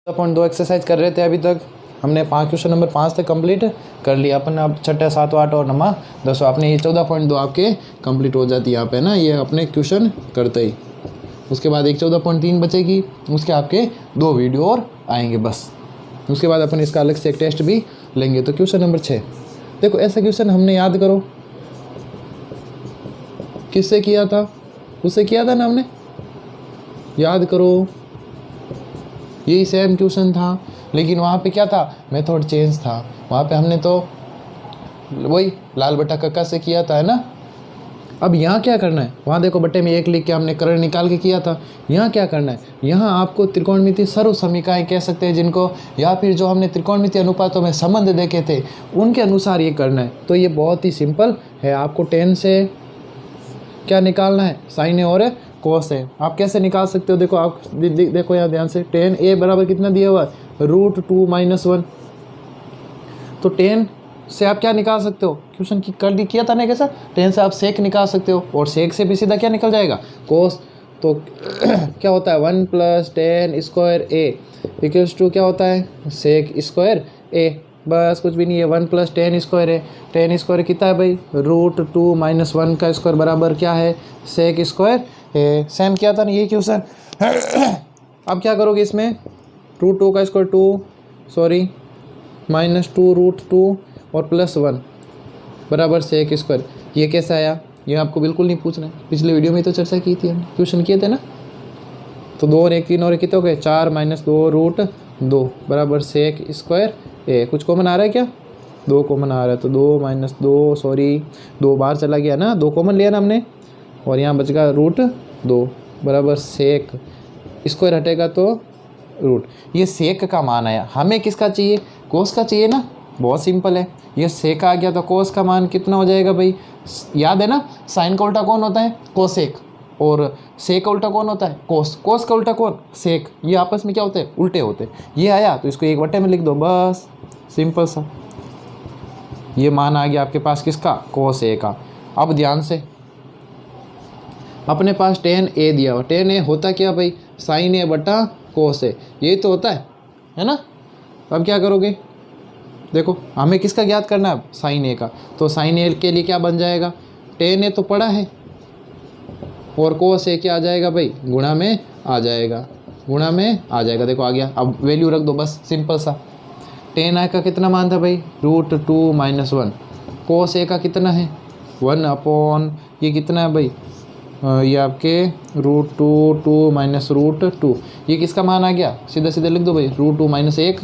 14.2 exercise कर रहे थे अभी तक। हमने 5 क्वेश्चन नंबर 5 तक कंप्लीट कर लिया अपन। अब 6, 7, 8 और 9, 10 अपने ये 14.2 आपके कंप्लीट हो जाती है यहाँ पे ना, ये अपने क्वेश्चन करते ही। उसके बाद एक 14.3 बचेगी, उसके आपके 2 वीडियो और आएंगे बस। उसके बाद अपन इसका अलग से एक टेस्ट भी लेंगे। तो क्वेश्चन नंबर 6 देखो, ऐसा क्वेश्चन हमने याद करो किससे किया था, उससे किया था ना हमने, याद करो। यही सेम क्वेश्चन था, लेकिन वहाँ पे क्या था, मेथड चेंज था। वहाँ पे हमने तो वही लाल बटा कक्का से किया था, है ना। अब यहाँ क्या करना है, वहाँ देखो बट्टे में 1 लिख के हमने करण निकाल के किया था। यहाँ क्या करना है, यहाँ आपको त्रिकोणमितीय सर्व समीकरण कह सकते हैं जिनको, या फिर जो हमने त्रिकोणमितीय अनुपातों में संबंध देखे थे उनके अनुसार ये करना है। तो ये बहुत ही सिंपल है। आपको 10 से क्या निकालना है, साइन ए और कोस है। आप कैसे निकाल सकते हो, देखो आप देखो यहाँ ध्यान से, 10a बराबर कितना दिया हुआ है, √2 - 1। तो 10 से आप क्या निकाल सकते हो, क्वेश्चन की कर दी किया था ना कैसा, 10 से आप सेक निकाल सकते हो, और सेक से भी सीधा क्या निकल जाएगा, कोस। तो क्या होता है 1 + 10² a = क्या होता है, सेक स्क्वायर a। बस कुछ भी नहीं है, 1 + 10² है। 10² कितना है भाई, √2 - 1 का स्क्वायर बराबर क्या है, सेक स्क्वायर है। सेम किया था ना ये क्वेश्चन। अब क्या करोगे इसमें, √2 का स्क्वायर -2 और +1 बराबर सेक स्क्वायर। ये कैसे आया, ये आपको बिल्कुल नहीं पूछना है, पिछले वीडियो में तो चर्चा की थी, हमने क्वेश्चन किए थे ना। तो 2 और 1 3 और 1 कितने हो गए, 4 - 2 √2 बराबर सेक स्क्वायर ए। कुछ कॉमन आ रहा है क्या, 2 कॉमन आ रहा है, तो 2 - 2 2 बाहर चला गया ना, 2 कॉमन लिया ना हमने, और यहाँ बच गया √2 बराबर सेक स्क्वायर हटेगा तो रूट। ये सेक का मान आया, हमें किसका चाहिए, कोस का चाहिए ना। बहुत सिंपल है, ये सेक आ गया तो कोस का मान कितना हो जाएगा भाई, याद है ना, साइन का उल्टा कौन होता है, कोसेक, और सेक का उल्टा कौन होता है, कोस। कोस का उल्टा कौन, सेक। ये आपस में क्या होते हैं, उल्टे होते हैं। ये आया तो इसको एक बट्टे में लिख दो, बस सिंपल सा। ये मान आ गया आपके पास किसका, कोस ए का। अब ध्यान से, अपने पास 10a दिया हुआ, 10a होता क्या भाई, साइन ए बटा कोस ए, यही तो होता है ना। अब क्या करोगे, देखो हमें किसका ज्ञात करना है, साइन ए का। तो साइन ए के लिए क्या बन जाएगा, 10a तो पड़ा है, और कोस ए क्या आ जाएगा भाई, गुणा में आ जाएगा, गुणा में आ जाएगा। देखो आ गया, अब वैल्यू रख दो बस, सिंपल सा। 10a का कितना मान था भाई, √2 - 1। कोस ए का कितना है, 1/, ये कितना है भाई, ये आपके √2 - √2। ये किसका मान आ गया, सीधा सीधा लिख दो भाई, √2 - 1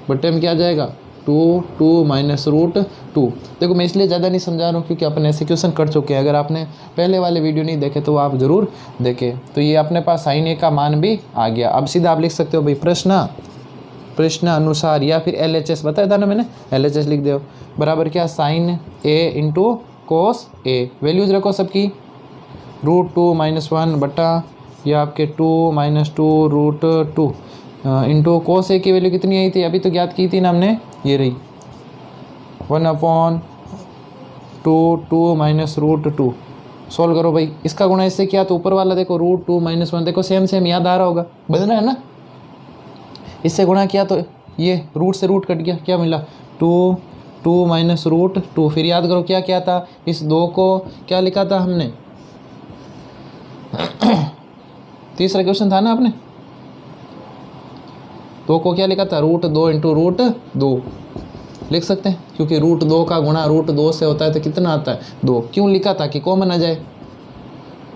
बट्टे में क्या आ जाएगा, 2 - √2। देखो मैं इसलिए ज़्यादा नहीं समझा रहा हूँ क्योंकि अपन ऐसे क्वेश्चन कर चुके हैं। अगर आपने पहले वाले वीडियो नहीं देखे तो आप ज़रूर देखें। तो ये अपने पास साइन ए का मान भी आ गया। अब सीधा आप लिख सकते हो भाई, प्रश्न अनुसार, या फिर LHS बताया था ना मैंने, LHS लिख दो, बराबर क्या, साइन ए × कोस ए। वैल्यूज रखो सबकी, √2 - 1 बटा या आपके 2 - 2 √2 इंटू कोस ए की वैल्यू कितनी आई थी, अभी तो ज्ञात की थी ना हमने, ये रही 1/2 2 - √2। सोल्व करो भाई, इसका गुणा इससे किया तो ऊपर वाला देखो √2 - 1, देखो सेम याद आ रहा होगा, बदलना है ना। इससे गुणा किया तो ये रूट से रूट कट गया, क्या मिला, 2 - √2। फिर याद करो क्या क्या था, इस 2 को क्या लिखा था हमने, तीसरा क्वेश्चन था ना आपने, 2 को क्या लिखा था, √2 × √2 लिख सकते हैं, क्योंकि √2 का गुणा √2 से होता है तो कितना आता है, 2। क्यों लिखा था कि कॉमन आ जाए।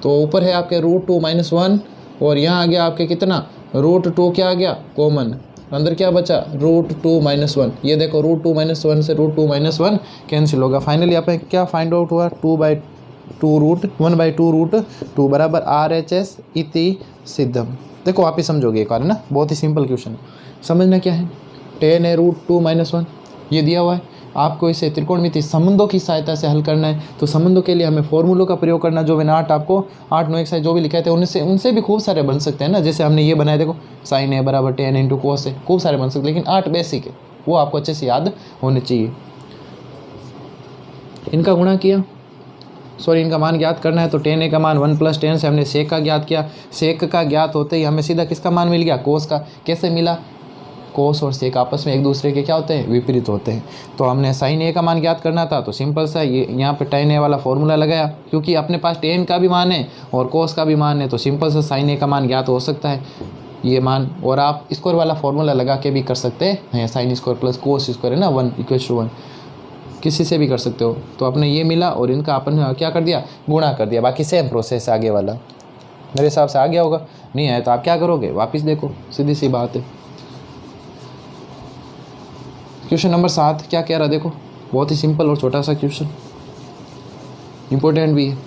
तो ऊपर है आपके √2 - 1, और यहाँ आ गया आपके कितना, √2 क्या आ गया, कॉमन, अंदर क्या बचा, √2 - 1। ये देखो √2 - 1 से √2 - 1 कैंसिल होगा। फाइनली यहाँ पे क्या फाइंड आउट हुआ, 1/2 बराबर RHS इति सिद्धम। देखो आप ही समझोगे एक बार ना, बहुत ही सिंपल क्वेश्चन है। समझना क्या है, 10a √2 - 1 ये दिया हुआ है, आपको इसे त्रिकोणमितीय संबंधों की सहायता से हल करना है। तो संबंधों के लिए हमें फॉर्मूलों का प्रयोग करना, जो मैंने 8 9 एक्सरसाइज जो भी लिखे थे उनसे भी खूब सारे बन सकते हैं ना। जैसे हमने ये बनाया, देखो साइन ए बराबर 10 × कोस ए, खूब सारे बन सकते हैं, लेकिन 8 बेसिक है, वो आपको अच्छे से याद होने चाहिए। इनका गुणा किया, इनका मान ज्ञात करना है। तो 10a का मान 1 + 10 से हमने सेक का ज्ञात किया। सेक का ज्ञात होते ही हमें सीधा किसका मान मिल गया, कोस का। कैसे मिला, कोस और सेक आपस में एक दूसरे के क्या होते हैं, विपरीत होते हैं। तो हमने साइन ए का मान ज्ञात करना था, तो सिंपल सा ये यहाँ पे tan ए वाला फॉर्मूला लगाया, क्योंकि अपने पास tan का भी मान है और कोस का भी मान है, तो सिंपल सा साइन ए का मान ज्ञात हो सकता है ये मान। और आप स्क्वायर वाला फॉर्मूला लगा के भी कर सकते हैं, sine square plus cos square है ना 1 = 1, किसी से भी कर सकते हो। तो अपने ये मिला और इनका अपन क्या कर दिया, गुणा कर दिया। बाकी सेम प्रोसेस आगे वाला, मेरे हिसाब से आ गया होगा, नहीं आया तो आप क्या करोगे, वापस देखो, सीधी सी बात है। क्वेश्चन नंबर 7 क्या कह रहा, देखो बहुत ही सिंपल और छोटा सा क्वेश्चन, इंपॉर्टेंट भी है।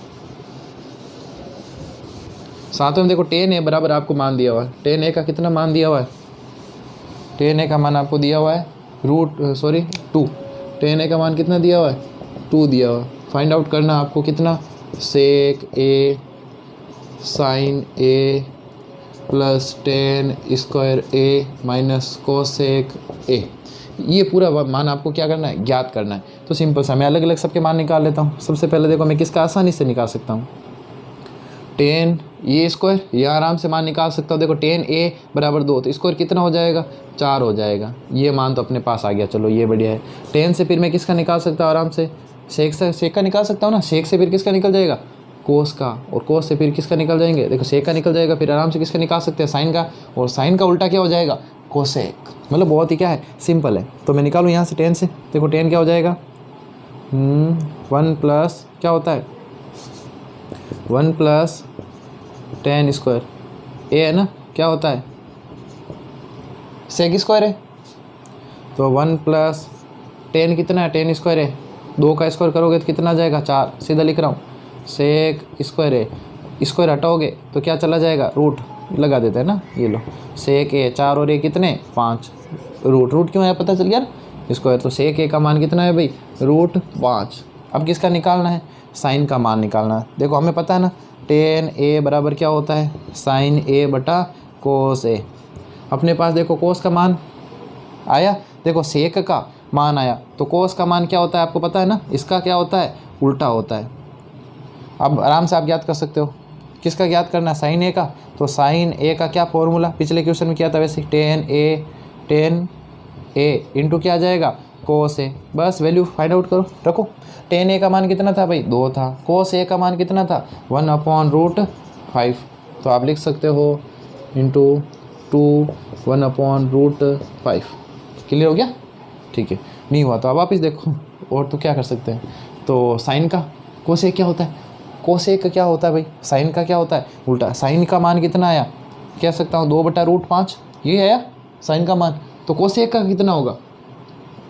7 में देखो tan ए बराबर आपको मान दिया हुआ है, tan ए का कितना मान दिया हुआ है, tan ए का मान आपको दिया हुआ है टू। tan ए का मान कितना दिया हुआ है, 2 दिया हुआ है। फाइंड आउट करना आपको कितना, sec A sine A plus tan square A minus cosec A, ये पूरा मान आपको क्या करना है, ज्ञात करना है। तो सिंपल सा मैं अलग अलग सबके मान निकाल लेता हूँ। सबसे पहले देखो मैं किसका आसानी से निकाल सकता हूँ, tan ए स्क्वायर, ये आराम से मान निकाल सकता हूँ। देखो tan ए बराबर 2, तो स्क्वायर कितना हो जाएगा, 4 हो जाएगा। ये मान तो अपने पास आ गया, चलो ये बढ़िया है। tan से फिर मैं किसका निकाल सकता हूँ आराम से, सेक का निकाल सकता हूँ ना। सेक से फिर किसका निकल जाएगा, कोस का, और कोस से फिर किसका निकल जाएंगे, देखो सेक का निकल जाएगा। फिर आराम से किसका निकाल सकते हैं, साइन का, और साइन का उल्टा क्या हो जाएगा, कोसेक। मतलब बहुत ही क्या है, सिंपल है। तो मैं निकालूँ यहाँ से tan से, देखो tan क्या हो जाएगा, 1 प्लस क्या होता है, 1 प्लस tan स्क्वायर ए है ना, क्या होता है, सेक स्क्वायर है। तो 1 प्लस tan कितना है, tan स्क्वायर है, 2 का स्क्वायर करोगे तो कितना आ जाएगा, 4। सीधा लिख रहा हूँ, सेक स्क्वायर है, स्क्वायर हटाओगे तो क्या चला जाएगा, रूट लगा देते हैं ना, ये लो सेक ए, 4 और ए कितने, 5, रूट क्यों है पता चल गया स्क्वायर। तो सेक ए का मान कितना है भाई, √5। अब किसका निकालना है, साइन का मान निकालना है। देखो हमें पता है ना, tan ए बराबर क्या होता है, साइन ए बटा कोस ए। अपने पास देखो कोस का मान आया, देखो सेक का मान आया, तो कोस का मान क्या होता है आपको पता है ना, इसका क्या होता है, उल्टा होता है। अब आराम से आप ज्ञात कर सकते हो, किसका ज्ञात करना है, साइन ए का। तो साइन ए का क्या फॉर्मूला, पिछले क्वेश्चन में किया था वैसे, tan ए इंटू क्या आ जाएगा, कोस ए। बस वैल्यू फाइंड आउट करो, रखो। tan ए का मान कितना था भाई, 2 था। कोस ए का मान कितना था, 1/√5। तो आप लिख सकते हो इंटू 2 1/√5। क्लियर हो गया, ठीक है। नहीं हुआ तो आप वापस देखो, और तो क्या कर सकते हैं। तो साइन का कोसेक क्या होता है, कोसेक का क्या होता है भाई, साइन का क्या होता है, उल्टा। साइन का मान कितना आया, कह सकता हूँ 2/√5, ये आया साइन का मान। तो कोसेक का कितना होगा,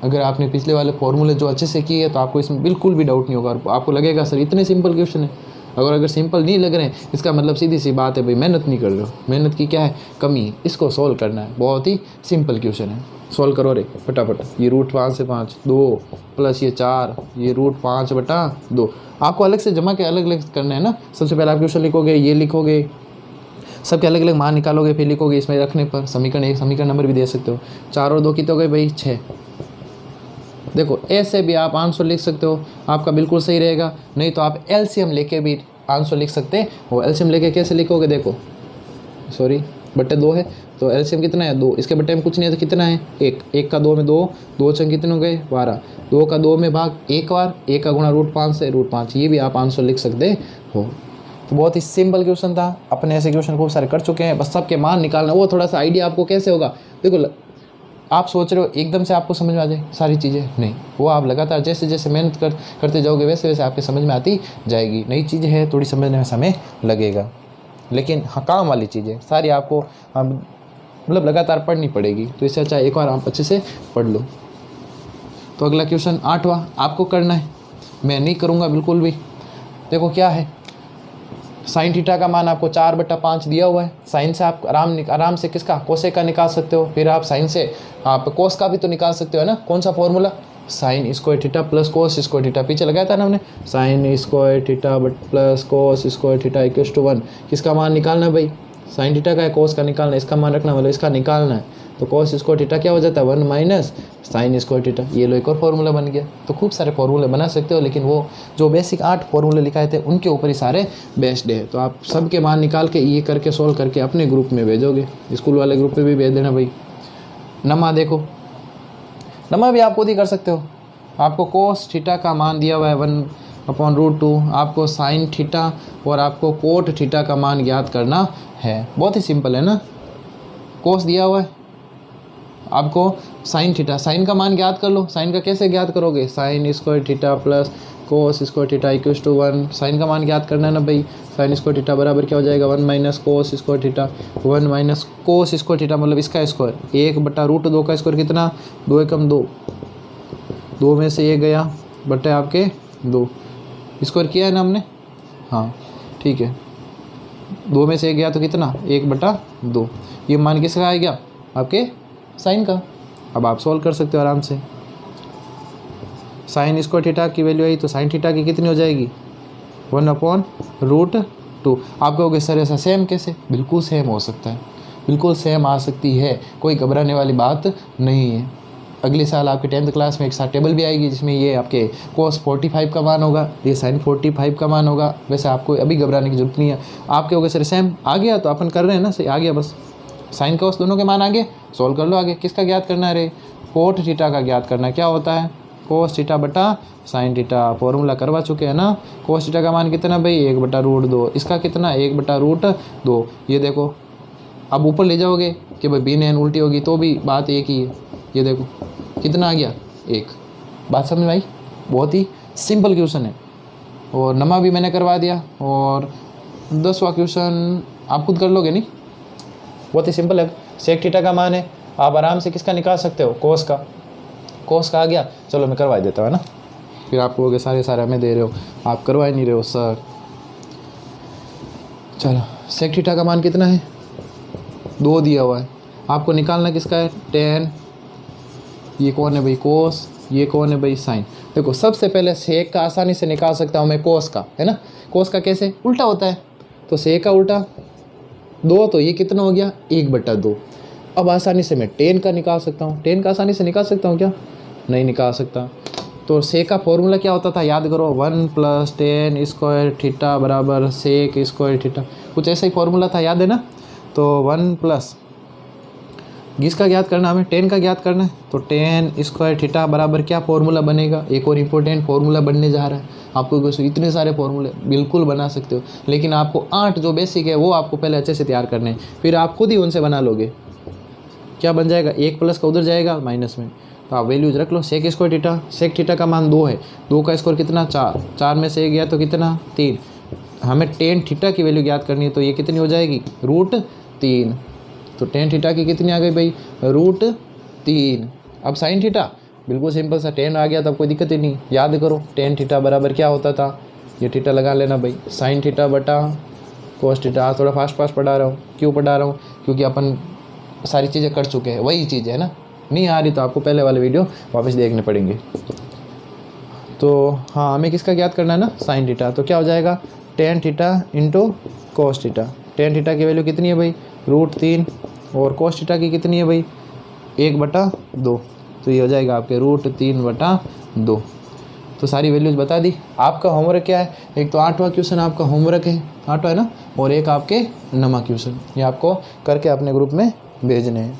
अगर आपने पिछले वाले फॉर्मूले जो अच्छे से किए तो आपको इसमें बिल्कुल भी डाउट नहीं होगा, और आपको लगेगा सर इतने सिंपल क्वेश्चन है। अगर सिंपल नहीं लग रहे हैं, इसका मतलब सीधी सी बात है भाई, मेहनत नहीं कर रहे हो, मेहनत की क्या है कमी है। इसको सॉल्व करना है, बहुत ही सिंपल क्वेश्चन है, सॉल्व करो रे फटाफट। ये √5 से 5, 2 प्लस ये 4, ये √5/2। आपको अलग से जमा के अलग अलग करना है ना। सबसे पहले आप क्वेश्चन लिखोगे, ये लिखोगे, सबके अलग अलग मान निकालोगे, फिर लिखोगे इसमें रखने पर समीकरण, एक समीकरण नंबर भी दे सकते हो। 4 और 2 कितने हो गए भाई, 6। देखो ऐसे भी आप आंसर लिख सकते हो, आपका बिल्कुल सही रहेगा। नहीं तो आप एलसीएम लेके भी आंसर लिख सकते हो। एलसीएम लेके कैसे लिखोगे, देखो बटे 2 है, तो एलसीएम कितना है, 2। इसके बटे में कुछ नहीं है तो कितना है, 1। 1 का 2 में 2, 2 छंग कितने हो गए, 12। 2 का 2 में भाग 1 बार, 1 का गुणा √5 से √5, ये भी आप आंसर लिख सकते हो। तो बहुत ही सिंपल क्वेश्चन था, अपने ऐसे क्वेश्चन खूब सारे कर चुके हैं, बस सबके मान निकालना। वो थोड़ा सा आइडिया आपको कैसे होगा, देखो आप सोच रहे हो एकदम से आपको समझ में आ जाए सारी चीज़ें, नहीं। वो आप लगातार जैसे जैसे मेहनत करते जाओगे वैसे वैसे आपके समझ में आती जाएगी। नई चीज़ें हैं, थोड़ी समझने में समय लगेगा, लेकिन हाँ काम वाली चीज़ें सारी आपको मतलब लगातार पढ़नी पड़ेगी। तो इससे अच्छा एक बार आप अच्छे से पढ़ लो। तो अगला क्वेश्चन 8वां आपको करना है, मैं नहीं करूँगा बिल्कुल भी। देखो क्या है, साइन थीटा का मान आपको 4/5 दिया हुआ है। साइन से आप आराम से किसका, कोसेक का निकाल सकते हो। फिर आप साइन से आप कोस का भी तो निकाल सकते हो ना। कौन सा formula, sign square theta plus cos square theta, पीछे लगाया था ना हमने, sign square theta plus cos square theta = 1। किसका मान निकालना है भाई, साइन थीटा का है, कोस का निकालना है, इसका मान रखना मतलब इसका निकालना है। तो कोस स्क्वायर थीटा क्या हो जाता है, 1 माइनस साइन स्क्वायर थीटा। ये लो एक और फॉर्मूला बन गया। तो खूब सारे फॉर्मूले बना सकते हो, लेकिन वो जो बेसिक 8 फॉर्मूले लिखाए थे उनके ऊपर ही सारे बेस्ड है। तो आप सबके मान निकाल के ये करके सोल्व करके अपने ग्रुप में भेजोगे, स्कूल वाले ग्रुप में भी भेज देना भाई। नमा देखो, नमा भी आप खुद ही कर सकते हो। आपको कोस थीटा का मान दिया हुआ है 1/√2, आपको साइन थीटा और आपको कोट थीटा का मान ज्ञात करना है। बहुत ही सिंपल है ना। कोस दिया हुआ है, आपको साइन थीटा, साइन का मान ज्ञात कर लो। साइन का कैसे ज्ञात करोगे? Sine square theta plus cos square theta equals to 1। Sine का मान ज्ञात करना है ना भाई। साइन स्क्वायर थीटा बराबर क्या हो जाएगा? 1 minus cos square theta. 1 minus cos square theta मतलब इसका स्क्वायर, 1/√2 का स्क्वायर कितना? 2 एकम 2, 2 में से 1 गया बटे आपके 2, स्क्वायर किया है ना हमने, हाँ ठीक है। 2 में से 1 गया तो कितना? 1/2। ये मान किसका आ गया? आपके साइन का। अब आप सॉल्व कर सकते हो आराम से। साइन स्क्वायर थीटा की वैल्यू आई तो साइन थीटा की कितनी हो जाएगी? 1/√2। आप कहोगे सर ऐसा सेम कैसे? बिल्कुल सेम हो सकता है, बिल्कुल सेम आ सकती है, कोई घबराने वाली बात नहीं है। अगले साल आपके 10th क्लास में एक साथ टेबल भी आएगी जिसमें ये आपके कोस 45 का मान होगा, ये साइन 45 का मान होगा। वैसे आपको अभी घबराने की जरूरत नहीं है। आप कहोगे सर सेम आ गया, तो अपन कर रहे हैं ना, सही आ गया, बस साइन कोस दोनों के मान आ गए, सॉल्व कर लो आगे। किसका ज्ञात करना है रे? कोट थीटा का ज्ञात करना है। क्या होता है? कोस थीटा बटा साइन थीटा। फॉर्मूला करवा चुके हैं ना। कोस थीटा का मान कितना भाई? 1/√2। इसका कितना? 1/√2। ये देखो, अब ऊपर ले जाओगे कि भाई बिन एन उल्टी होगी तो भी बात एक ही है। ये देखो कितना आ गया? 1। बात समझ में आई? बहुत ही सिंपल क्वेश्चन है। और नमा भी मैंने करवा दिया, और 10वां क्वेश्चन आप खुद कर लोगे नहीं, बहुत ही सिंपल है। सेक थीटा का मान है, आप आराम से किसका निकाल सकते हो? कोस का। कोस का आ गया, चलो मैं करवा देता हूँ ना। फिर आप कहोगे सारे हमें दे रहे हो, आप करवा ही नहीं रहे हो सर। चलो सेक थीटा का मान कितना है? 2 दिया हुआ है। आपको निकालना किसका है? tan। ये कौन है भाई? कोस। ये कौन है भाई? साइन। देखो सबसे पहले सेक का आसानी से निकाल सकता हूँ मैं कोस का, है ना। कोस का कैसे? उल्टा होता है, तो सेक का उल्टा 2, तो ये कितना हो गया? 1/2। अब आसानी से मैं टेन का निकाल सकता हूँ। टेन का आसानी से निकाल सकता हूँ क्या? नहीं निकाल सकता। तो सेक का फॉर्मूला क्या होता था? याद करो, 1 + tan स्क्वायर थीटा बराबर सेक स्क्वायर थीटा। कुछ ऐसा ही फॉर्मूला था, याद है ना। तो 1 प्लस किसका ज्ञात करना हमें? टेन का ज्ञात करना है। तो tan स्क्वायर थीटा बराबर क्या फॉर्मूला बनेगा? एक और इम्पोर्टेंट फॉर्मूला बनने जा रहा है। आपको इतने सारे फॉर्मूले बिल्कुल बना सकते हो, लेकिन आपको 8 जो बेसिक है वो आपको पहले अच्छे से तैयार करने हैं, फिर आप खुद ही उनसे बना लोगे। क्या बन जाएगा? 1 प्लस का उधर जाएगा माइनस में, तो आप वैल्यूज रख लो। Sec square theta, sec theta का मान 2 है, 2 का स्क्वायर कितना? 4, 4 में से 1 गया तो कितना? 3। हमें टेन थीटा की वैल्यू ज्ञात करनी है, तो ये कितनी हो जाएगी? √3। तो टेन थीटा की कितनी आ गई भाई? √3। अब साइन थीटा बिल्कुल सिंपल सा, टेन आ गया तो अब कोई दिक्कत ही नहीं। याद करो टेन थीटा बराबर क्या होता था? ये थीटा लगा लेना भाई, साइन थीटा बटा कोस थीटा। थोड़ा फास्ट पढ़ा रहा हूँ। क्यों पढ़ा रहा हूँ? क्योंकि अपन सारी चीज़ें कर चुके हैं, वही चीज़ है ना। नहीं आ रही तो आपको पहले वाले वीडियो वापस देखने पड़ेंगे। तो हाँ, हमें किसका ज्ञात करना है ना? Sine theta. तो क्या हो जाएगा? Tan theta into cos theta. Tan theta की वैल्यू कितनी है भाई? √3। और कोस थीटा की कितनी है भाई? 1/2। तो ये हो जाएगा आपके √3/2। तो सारी वैल्यूज बता दी। आपका होमवर्क क्या है? एक तो 8वां क्वेश्चन आपका होमवर्क है, 8वां है ना, और एक आपके 9वां क्वेश्चन, ये आपको करके अपने ग्रुप में भेजने हैं।